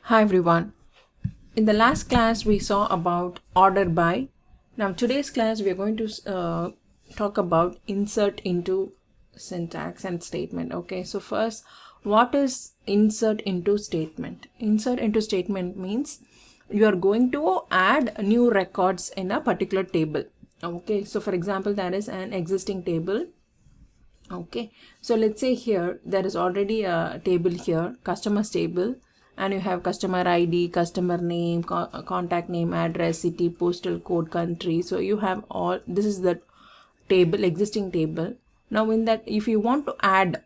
Hi everyone. In the last class we saw about order by. Now today's class we are going to talk about insert into syntax and statement. Okay, so first, what is insert into statement? Insert into statement means you are going to add new records in a particular table. Okay, so for example, there is an existing table. Okay, so let's say here there is already a table here, customers table, and you have customer ID, customer name, contact name, address, city, postal code, country. So you have all, this is the table, existing table. Now in that, if you want to add,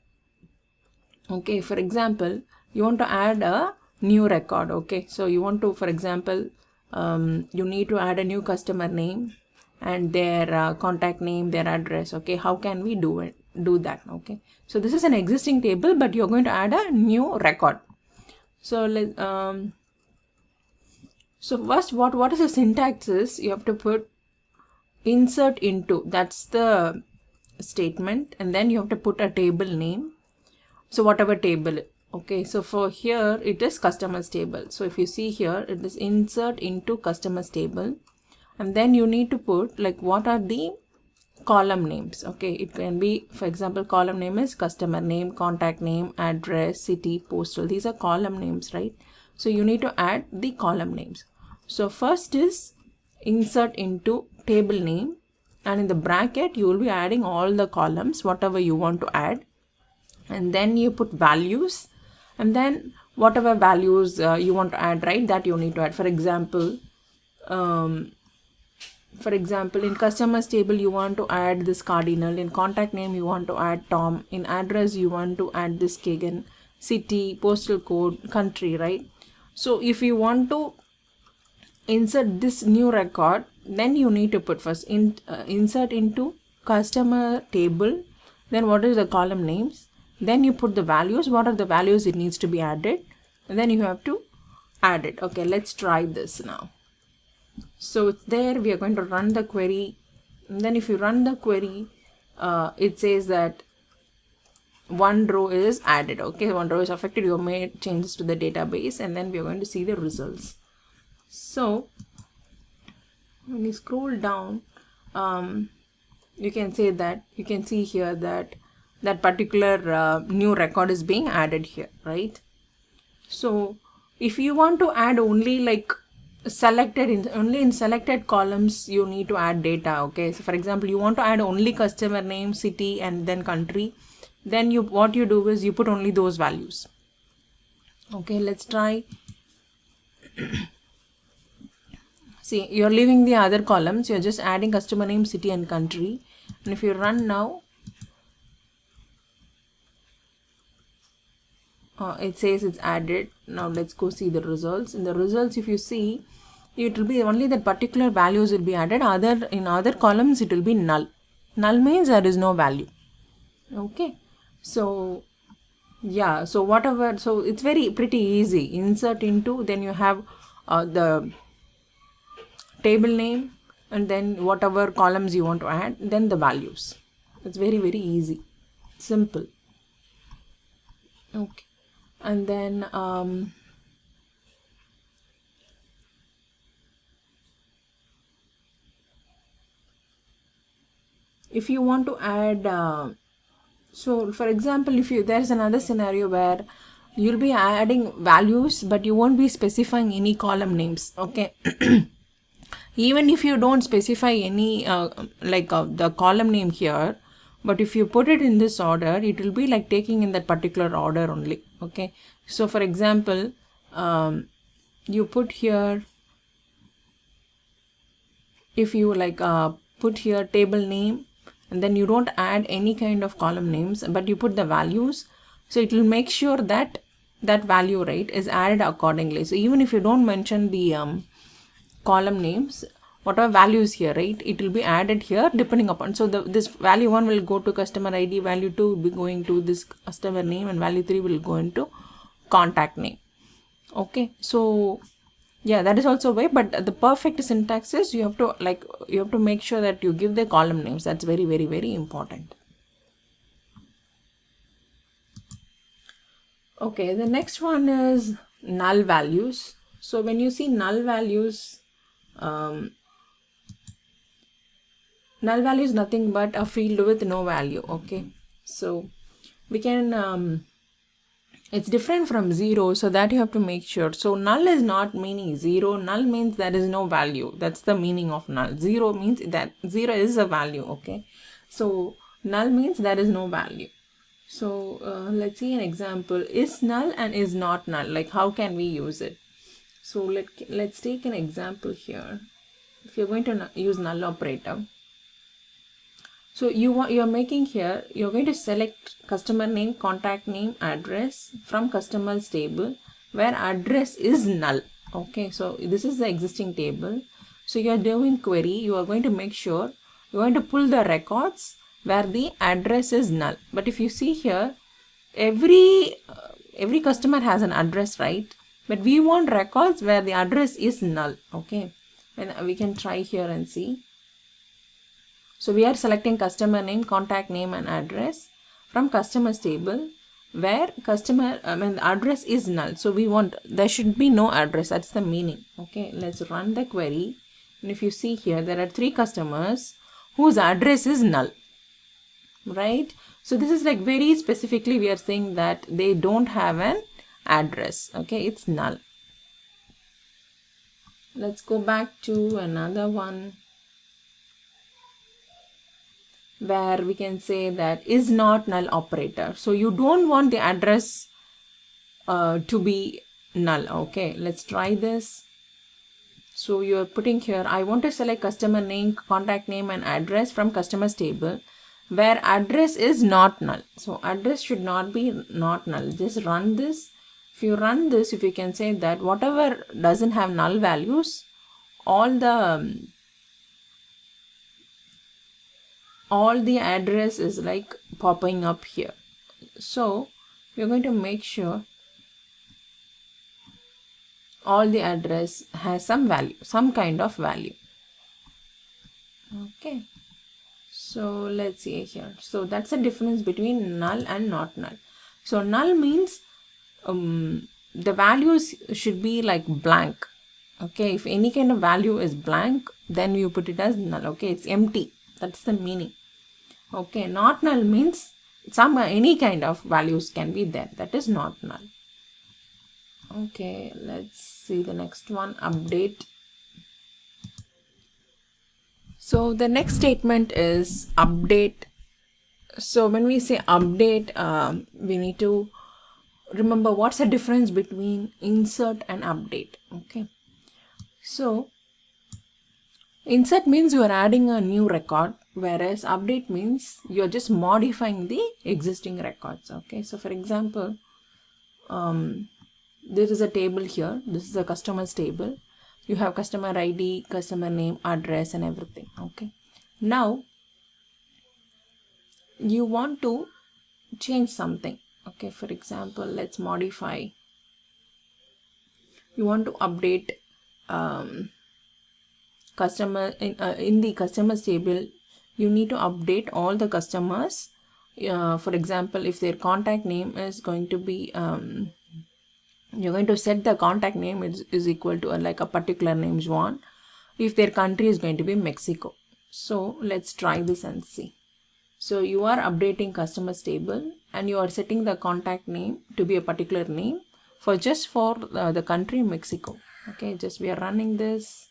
okay, for example, you want to add a new record. Okay, so you want to, for example, you need to add a new customer name and their contact name, their address. Okay, how can we do that? Okay, so this is an existing table, but you're going to add a new record. So so first, what is the syntax is, you have to put insert into, that's the statement, and then you have to put a table name. So whatever table. Okay, so for here it is customers table. So if you see here, it is insert into customers table, and then you need to put like what are the column names. Okay, it can be, for example, column name is customer name, contact name, address, city, postal. These are column names, right? So you need to add the column names. So first is insert into table name, and in the bracket you will be adding all the columns, whatever you want to add, and then you put values, and then whatever values you want to add, right, that you need to add. For example, in customers table you want to add this cardinal, in contact name you want to add Tom, in address you want to add this Kagan, city, postal code, country, right? So if you want to insert this new record, then you need to put first insert into customer table, then what is the column names, then you put the values, what are the values it needs to be added, and then you have to add it. Okay, let's try this now. So it's there, we are going to run the query, and then if you run the query, it says that one row is added. Okay, one row is affected, you made changes to the database, and then we are going to see the results. So when you scroll down, you can say that, you can see here that that particular new record is being added here, right? So if you want to add only like only in selected columns, you need to add data. Okay, so for example, you want to add only customer name, city, and then country, then what you do is you put only those values. Okay, let's try. See, you're leaving the other columns, you're just adding customer name, city, and country. And if you run now, it says it's added. Now let's go see the results. In the results, if you see, it will be only that particular values will be added. In other columns it will be null. Null means there is no value. Okay, so yeah, so whatever, so it's pretty easy. Insert into, then you have the table name, and then whatever columns you want to add, then the values. It's very easy, simple. Okay, and then if you want to add so for example, if there's another scenario where you'll be adding values but you won't be specifying any column names. Okay, even if you don't specify any the column name here, but if you put it in this order, it will be like taking in that particular order only. Okay, so for example, you put here, if you put here table name, and then you don't add any kind of column names, but you put the values, so it will make sure that that value, right, is added accordingly. So even if you don't mention the column names, whatever values here, right, it will be added here depending upon, so this value 1 will go to customer ID, value 2 will be going to this customer name, and value 3 will go into contact name. Okay, so yeah, that is also way, but the perfect syntax is you have to make sure that you give the column names. That's very important. Okay, the next one is null values. So when you see null values, null value is nothing but a field with no value. Okay, so we can it's different from 0, so that you have to make sure. So null is not meaning 0. Null means there is no value. That's the meaning of null. 0 means that 0 is a value. Okay, so null means there is no value. So let's see an example. Is null and is not null. Like, how can we use it? So let's take an example here. If you're going to use null operator, so you're making here, you're going to select customer name, contact name, address from customers table where address is null. Okay, so this is the existing table. So you're doing query, you are going to make sure you're going to pull the records where the address is null. But if you see here, every customer has an address, right? But we want records where the address is null. Okay, and we can try here and see. So we are selecting customer name, contact name and address from customers table where the address is null. So we want, there should be no address. That's the meaning. Okay, let's run the query. And if you see here, there are 3 customers whose address is null, right? So this is like very specifically we are saying that they don't have an address. Okay, it's null. Let's go back to another one where we can say that is not null operator. So you don't want the address to be null. Okay, let's try this. So you're putting here, I want to select customer name, contact name and address from customers table where address is not null. So address should not be not null. Just run this. If you run this, if you can say that whatever doesn't have null values, all the address is like popping up here. So we're going to make sure all the address has some value, some kind of value. Okay, so let's see here. So that's the difference between null and not null. So null means the values should be like blank. Okay, if any kind of value is blank, then you put it as null. Okay, it's empty. That's the meaning. Okay, not null means any kind of values can be there. That is not null. Okay, let's see the next one, update. So the next statement is update. So when we say update, we need to remember what's the difference between insert and update. Okay, so insert means you are adding a new record, whereas update means you're just modifying the existing records. Okay, so for example, there is a table here. This is a customers table. You have customer ID, customer name, address and everything. Okay, now you want to change something. Okay, for example, let's modify. You want to update customer in the customers table. You need to update all the customers. For example, if their contact name is going to be you're going to set the contact name is equal to like a particular name you want. If their country is going to be Mexico. So let's try this and see. So you are updating customers table and you are setting the contact name to be a particular name for the country Mexico. Okay, just we are running this.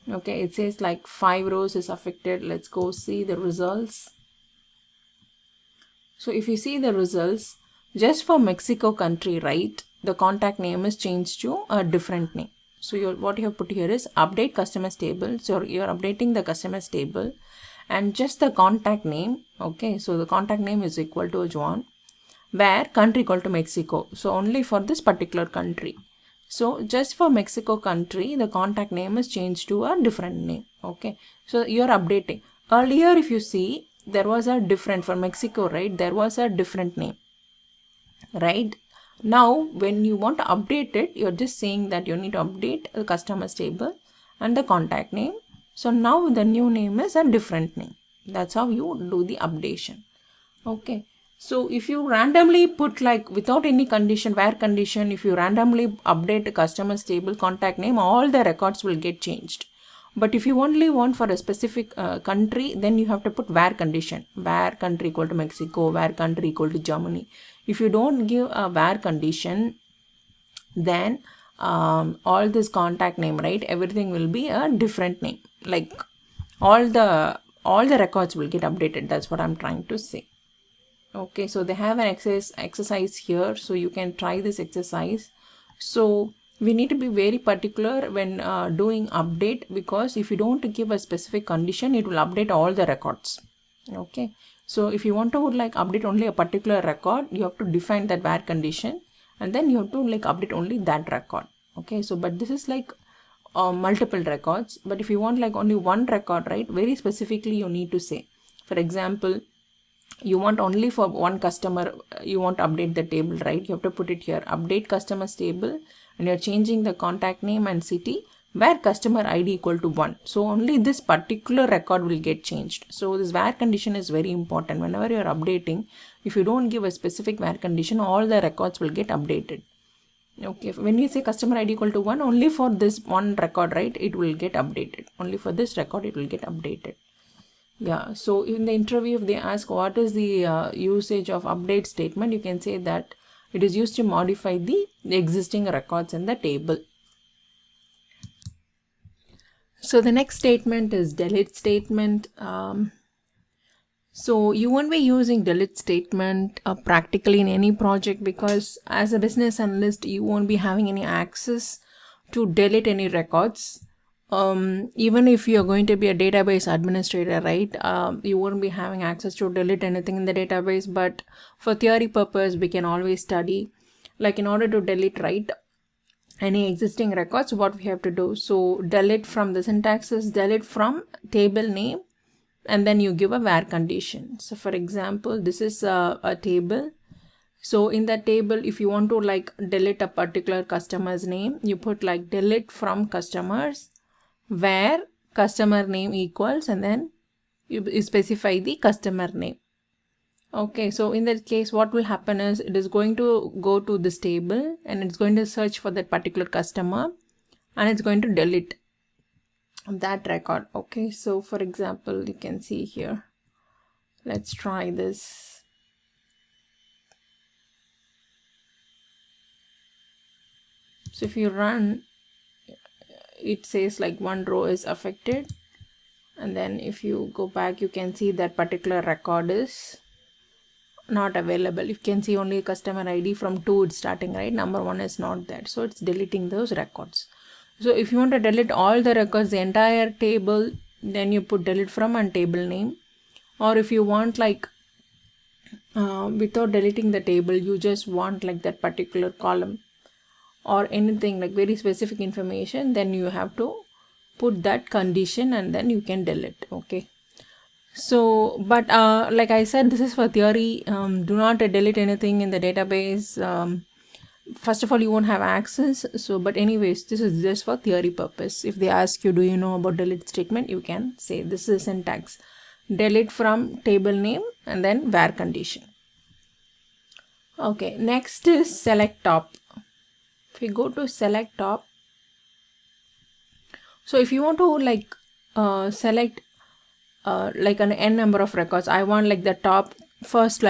Okay, it says like 5 rows is affected. Let's go see the results. So if you see the results, just for Mexico country, right, the contact name is changed to a different name. So what you have put here is update customers table. So you're updating the customers table and just the contact name. Okay, so the contact name is equal to Juan, where country equal to Mexico. So only for this particular country. So just for Mexico country, the contact name is changed to a different name. Okay, so you're updating. Earlier, if you see, there was a different for Mexico, right? There was a different name, right? Now, when you want to update it, you're just saying that you need to update the customers table and the contact name. So now the new name is a different name. That's how you do the updation. Okay. So if you randomly put like without any condition, where condition, if you randomly update the customer's table contact name, all the records will get changed. But if you only want for a specific country, then you have to put where condition, where country equal to Mexico, where country equal to Germany. If you don't give a where condition, then all this contact name, right, everything will be a different name. Like all the records will get updated. That's what I'm trying to say. Okay, so they have an exercise here, so you can try this exercise. So we need to be very particular when doing update, because if you don't give a specific condition, it will update all the records. Okay, so if you want to like update only a particular record, you have to define that where condition, and then you have to like update only that record. Okay, so but this is like multiple records. But if you want like only one record, right, very specifically you need to say, for example, you want only for one customer, you want to update the table, right? You have to put it here, update customers table, and you're changing the contact name and city where customer ID equal to 1. So only this particular record will get changed. So this where condition is very important. Whenever you're updating, if you don't give a specific where condition, all the records will get updated. Okay, when you say customer ID equal to 1, only for this one record, right, it will get updated. Only for this record, it will get updated. Yeah, so in the interview, if they ask what is the usage of update statement, you can say that it is used to modify the existing records in the table. So the next statement is delete statement. So you won't be using delete statement practically in any project, because as a business analyst, you won't be having any access to delete any records. Even if you're going to be a database administrator, right, you won't be having access to delete anything in the database. But for theory purpose, we can always study, like in order to delete, right, any existing records, what we have to do. So delete from the syntax is delete from table name, and then you give a where condition. So for example, this is a table. So in that table, if you want to like delete a particular customer's name, you put like delete from customers where customer name equals, and then you specify the customer name. Okay, so in that case, what will happen is it is going to go to this table and it's going to search for that particular customer, and it's going to delete that record. Okay, so for example, you can see here, let's try this. So if you run, it says like one row is affected, and then if you go back, you can see that particular record is not available. You can see only customer ID from 2 it's starting, right? Number 1 is not there, so it's deleting those records. So if you want to delete all the records, the entire table, then you put delete from and table name. Or if you want like without deleting the table, you just want like that particular column or anything like very specific information, then you have to put that condition and then you can delete. Okay, so but like I said, this is for theory. Do not delete anything in the database. First of all, you won't have access. So but anyways, this is just for theory purpose. If they ask you, do you know about delete statement, you can say this is syntax, delete from table name and then where condition. Okay, next is select top. If we go to select top, so if you want to like select like an n number of records, I want like the top first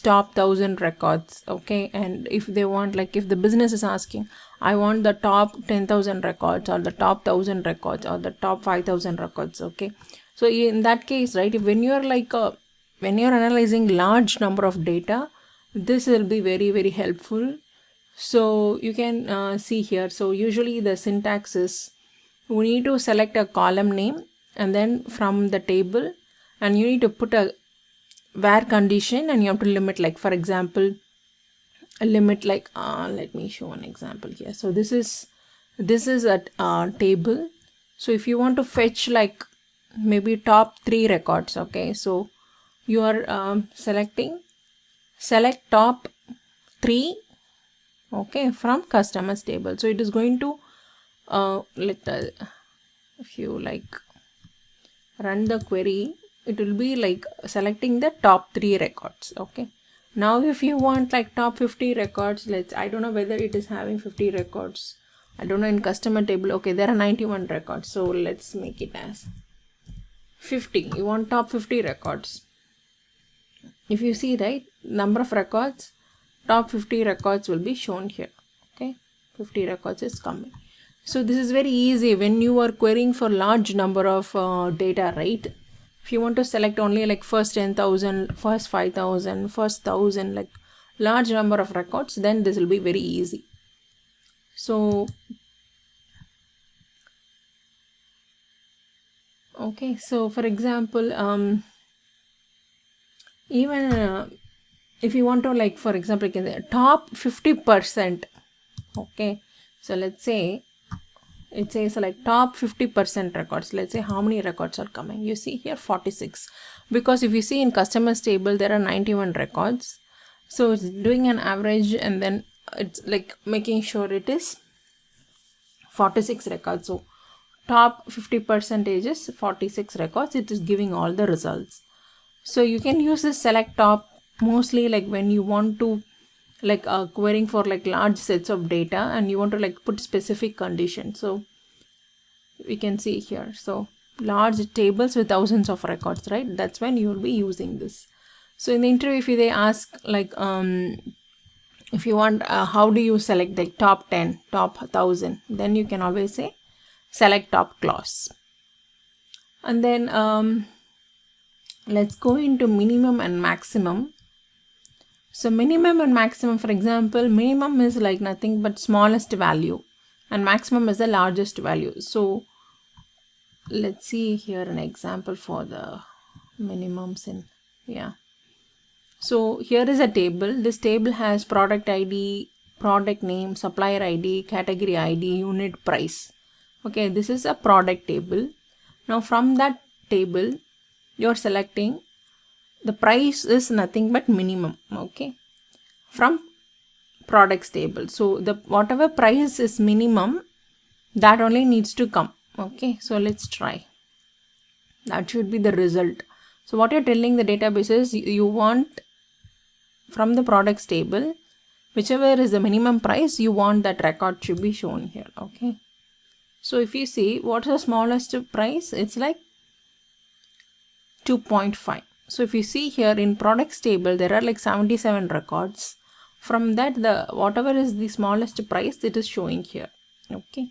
top 1000 records. Okay, and if they want like, if the business is asking, I want the top 10,000 records or the top 1000 records or the top 5,000 records. Okay, so in that case, right, if when you're like when you're analyzing large number of data, this will be very, very helpful. So you can see here, so usually the syntax is, we need to select a column name and then from the table, and you need to put a where condition, and you have to limit, like for example, a limit like let me show an example here. So this is a table. So if you want to fetch like maybe top 3 records, okay, so you are select top 3, okay, from customers table. So it is going to if you like run the query, it will be like selecting the top 3 records. Okay, Now if you want like top 50 records, I don't know whether it is having 50 records. I don't know in customer table. Okay, there are 91 records. So let's make it as 50. You want top 50 records. If you see, right, number of records, top 50 records will be shown here. Okay, 50 records is coming. So this is very easy when you are querying for large number of data, right? If you want to select only like first 10,000, first 5,000, first 1,000, like large number of records, then this will be very easy. So, okay, so for example, even if you want to like, for example, you can say top 50%. Okay, so let's say it says like top 50% records. Let's say how many records are coming. You see here 46, because if you see in customers table there are 91 records, so it's doing an average and then it's like making sure it is 46 records. So top 50% is 46 records. It is giving all the results. So you can use this select top mostly like when you want to like querying for like large sets of data and you want to like put specific conditions. So we can see here, so large tables with thousands of records, right? That's when you will be using this. So in the interview, if they ask like if you want how do you select like top 10, top 1,000, then you can always say select top clause. And then let's go into minimum and maximum. So minimum and maximum, for example, minimum is like nothing but smallest value and maximum is the largest value. So let's see here an example for the minimums in, yeah. So here is a table. This table has product ID, product name, supplier ID, category ID, unit price. Okay, this is a product table. Now from that table, you're selecting the price is nothing but minimum. Okay, from products table. So the whatever price is minimum, that only needs to come. Okay, so let's try. That should be the result. So what you're telling the database is you want from the products table, whichever is the minimum price, you want that record should be shown here. Okay, so if you see what's the smallest price, it's like 2.5. So if you see here in products table, there are like 77 records. From that, the whatever is the smallest price, it is showing here. Okay,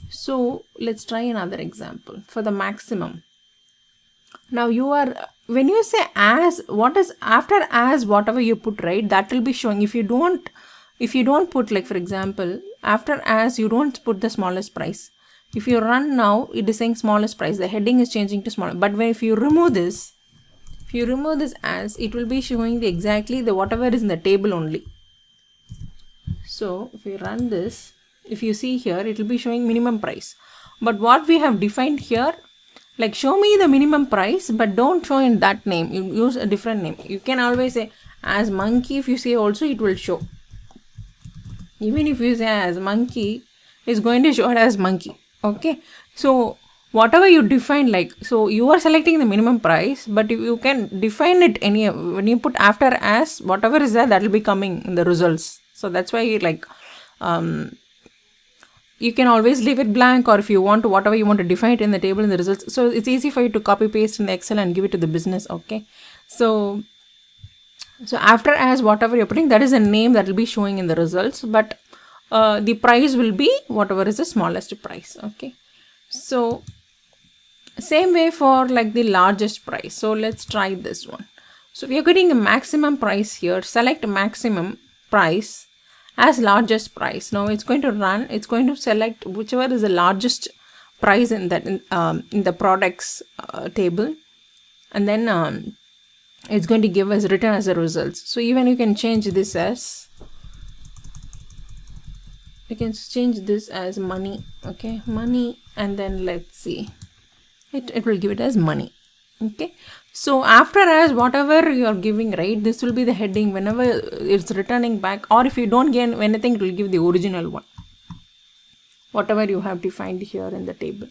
so let's try another example for the maximum. Now you are, when you say as, what is after as, whatever you put, right, that will be showing. If you don't put, like for example, after as you don't put the smallest price. If you run now, it is saying smallest price. The heading is changing to small. But if you remove this, as, it will be showing the exactly the whatever is in the table only. So if you run this, if you see here, it will be showing minimum price. But what we have defined here, like show me the minimum price, but don't show in that name. You use a different name. You can always say as monkey. If you say also, it will show. Even if you say as monkey, it's going to show it as monkey. Okay, so whatever you define, like, so you are selecting the minimum price, but you can define it any, when you put after as, whatever is there, that will be coming in the results. So that's why like you can always leave it blank, or if you want to, whatever you want to define it in the table in the results. So it's easy for you to copy paste in the Excel and give it to the business. Okay, so after as, whatever you're putting, that is a name that will be showing in the results, but the price will be whatever is the smallest price. Okay, so same way for like the largest price. So let's try this one. So we are getting a maximum price here. Select maximum price as largest price. Now it's going to run, it's going to select whichever is the largest price in that in the products table, and then it's going to give us return as a result. So even you can change this as, you can change this as money. Okay, money, and then let's see, it will give it as money. Okay, so after as, whatever you are giving, right, this will be the heading whenever it's returning back, or if you don't gain anything, it will give the original one, whatever you have defined here in the table.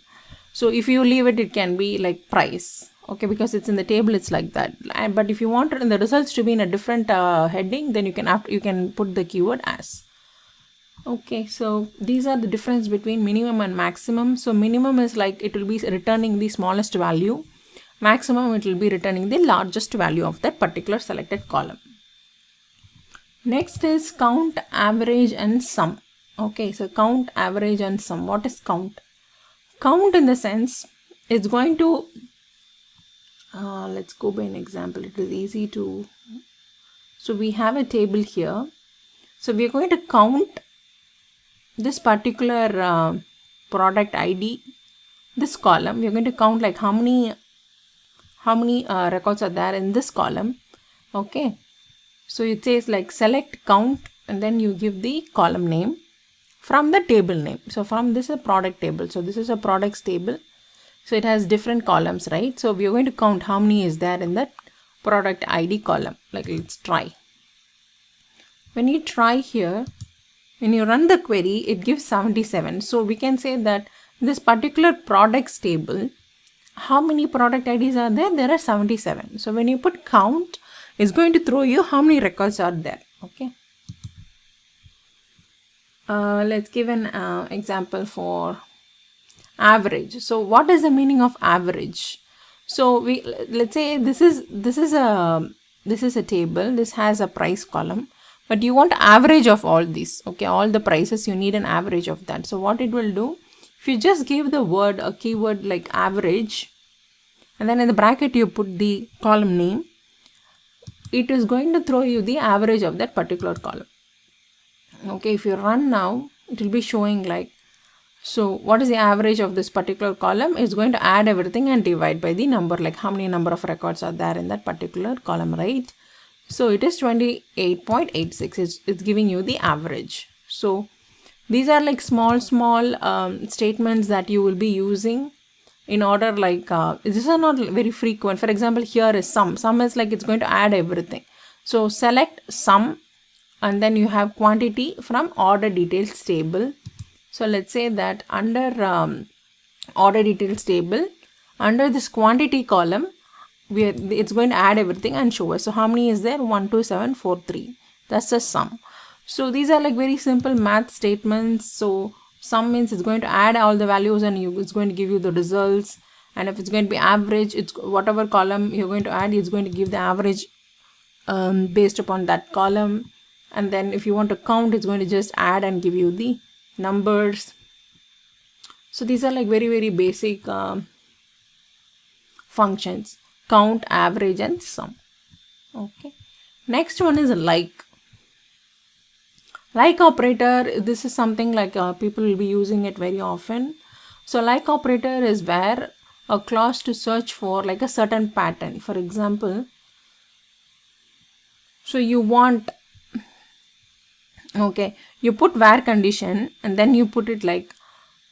So if you leave it, it can be like price. okay, because it's in the table, it's like that. But if you want the results to be in a different heading, then you can put the keyword as. Okay, so these are the difference between minimum and maximum. So minimum is like it will be returning the smallest value. Maximum, it will be returning the largest value of that particular selected column. Next is count, average and sum. Okay, so count, average and sum. What is count? Count in the sense it's going to, let's go by an example. It is easy to, so we have a table here. So we are going to count this particular product ID, this column. We are going to count like how many records are there in this column. Okay, so it says like select count and then you give the column name from the table name. So from this is a product table, so this is a products table, so it has different columns, right? So we are going to count how many is there in that product ID column. Like let's try. When you try here, when you run the query, it gives 77. So we can say that this particular products table, how many product IDs are there? There are 77. So when you put count, it's going to throw you how many records are there. Okay. Let's give an example for average. So what is the meaning of average? So let's say this is a table. This has a price column, but you want average of all these. Okay, all the prices, you need an average of that. So what it will do, if you just give the word a keyword like average, and then in the bracket you put the column name, it is going to throw you the average of that particular column. Okay, if you run now, it will be showing like, so what is the average of this particular column? It's going to add everything and divide by the number, like how many number of records are there in that particular column, right? So it is 28.86. It's giving you the average. So these are like small statements that you will be using in order, like these are not very frequent. For example, here is sum. Sum is like it's going to add everything. So select sum and then you have quantity from order details table. So let's say that under order details table, under this quantity column, it's going to add everything and show us. So how many is there? 12743. That's the sum. So these are like very simple math statements. So sum means it's going to add all the values and it's going to give you the results. And if it's going to be average, it's whatever column you're going to add, it's going to give the average based upon that column. And then if you want to count, it's going to just add and give you the numbers. So these are like very basic functions: count, average and sum. Okay, next one is like operator. This is something like people will be using it very often. So like operator is where a clause to search for like a certain pattern. For example, so you want, okay, you put where condition and then you put it like,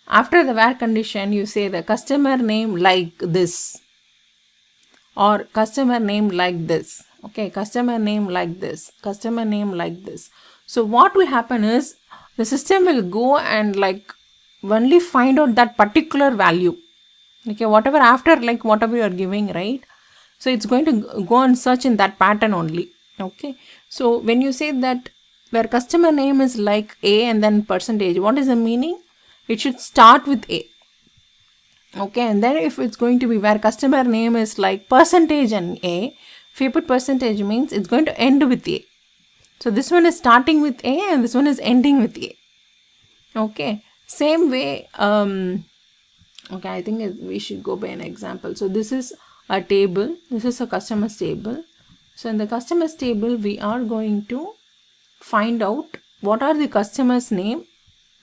after the where condition you say the customer name like this or customer name like this. Okay, customer name like this, customer name like this. So what will happen is the system will go and like only find out that particular value. Okay, whatever after, like whatever you are giving, right? So it's going to go and search in that pattern only. Okay, so when you say that where customer name is like A and then percentage, what is the meaning? It should start with A. Okay, and then if it's going to be where customer name is like percentage and A, if you put percentage means it's going to end with A. So this one is starting with A and this one is ending with A. Okay, same way, okay, I think we should go by an example. So this is a table, this is a customers table. So in the customers table, we are going to find out what are the customers name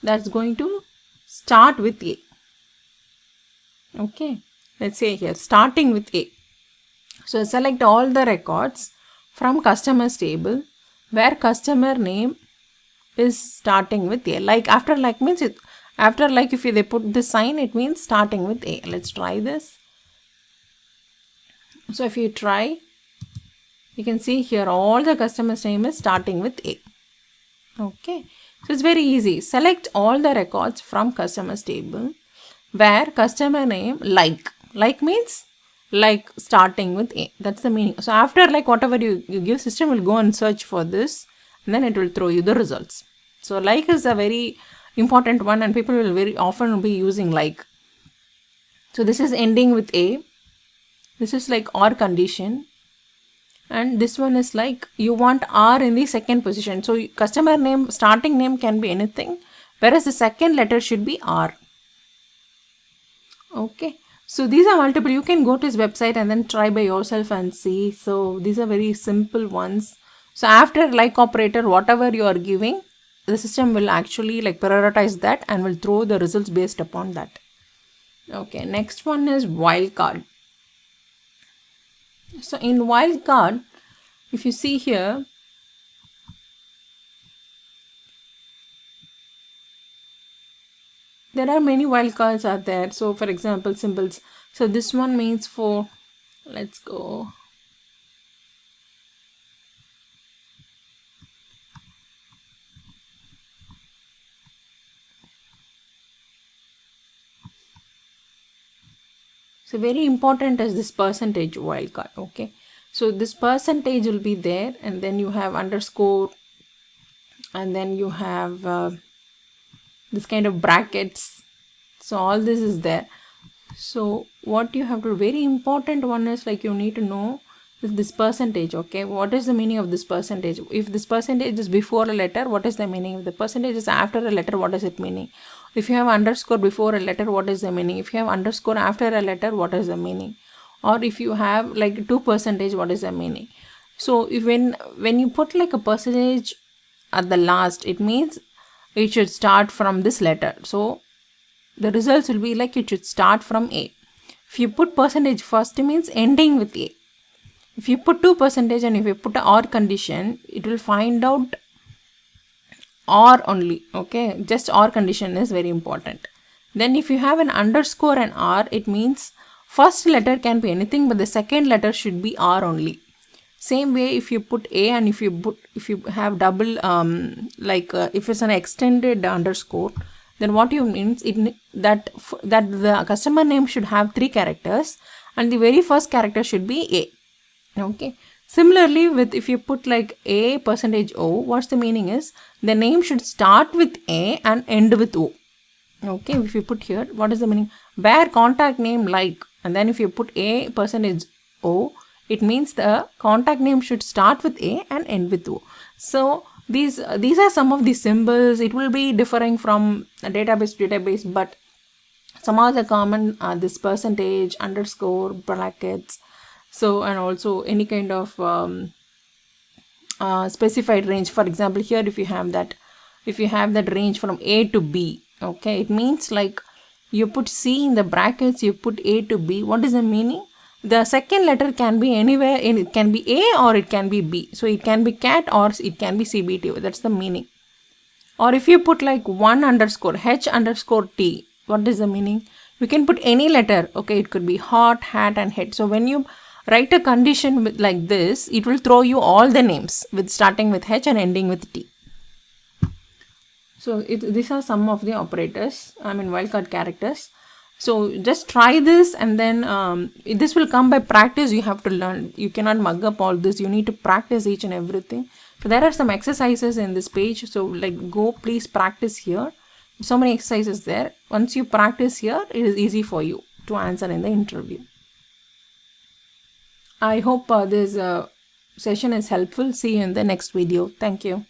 that's going to start with A. Okay, let's say here starting with A. So select all the records from customers table where customer name is starting with A. Like after like means it, after like if they put this sign, it means starting with A. Let's try this. So if you try, you can see here all the customer's name is starting with A. Okay, so it's very easy. Select all the records from customers table where customer name like means like starting with A. That's the meaning. So after like whatever you give, system will go and search for this, and then it will throw you the results. So like is a very important one, and people will very often be using like. So this is ending with A. This is like OR condition. And this one is like you want R in the second position. So customer name, starting name can be anything, whereas the second letter should be R. Okay. So these are multiple. You can go to his website and then try by yourself and see. So these are very simple ones. So after like operator, whatever you are giving, the system will actually like prioritize that and will throw the results based upon that. Okay. Next one is wildcard. So in wildcard, if you see here, there are many wildcards are there. So for example, symbols. So this one means for, let's go. So very important is this percentage wildcard. Okay. So this percentage will be there, and then you have underscore, and then you have this kind of brackets. So all this is there. So what you have to, very important one is like you need to know is this percentage. Okay, what is the meaning of this percentage? If this percentage is before a letter, what is the meaning? If the percentage is after a letter, what is it meaning? If you have underscore before a letter, what is the meaning? If you have underscore after a letter, what is the meaning? Or if you have like 2%, what is the meaning? So if when you put like a percentage at the last, it means it should start from this letter. So the results will be like it should start from A. If you put percentage first, it means ending with A. If you put 2% and if you put an OR condition, it will find out OR only. Okay, just OR condition is very important. Then if you have an underscore and R, it means first letter can be anything, but the second letter should be R only. Same way, if you put A and if you have double if it's an extended underscore, then what you means that the customer name should have 3 characters and the very first character should be A. Okay. Similarly, with if you put like A percentage O, what's the meaning is the name should start with A and end with O. Okay. If you put here, what is the meaning? Where contact name like, and then if you put A percentage O, it means the contact name should start with A and end with O. So these are some of the symbols. It will be differing from a database to database, but some of the common are this percentage, underscore, brackets. So, and also any kind of specified range. For example, here if you have that range from A to B, okay, it means like you put C in the brackets, you put A to B. What is the meaning? The second letter can be anywhere, it can be A or it can be B. So it can be cat or it can be CBT. That's the meaning. Or if you put like 1 underscore H underscore T, what is the meaning? You can put any letter. Okay, it could be hot, hat and head. So when you write a condition with like this, it will throw you all the names with starting with H and ending with T. So these are some of the operators, wildcard characters. So just try this, and then this will come by practice. You have to learn. You cannot mug up all this. You need to practice each and everything. So there are some exercises in this page. So like go, please practice here. So many exercises there. Once you practice here, it is easy for you to answer in the interview. I hope this session is helpful. See you in the next video. Thank you.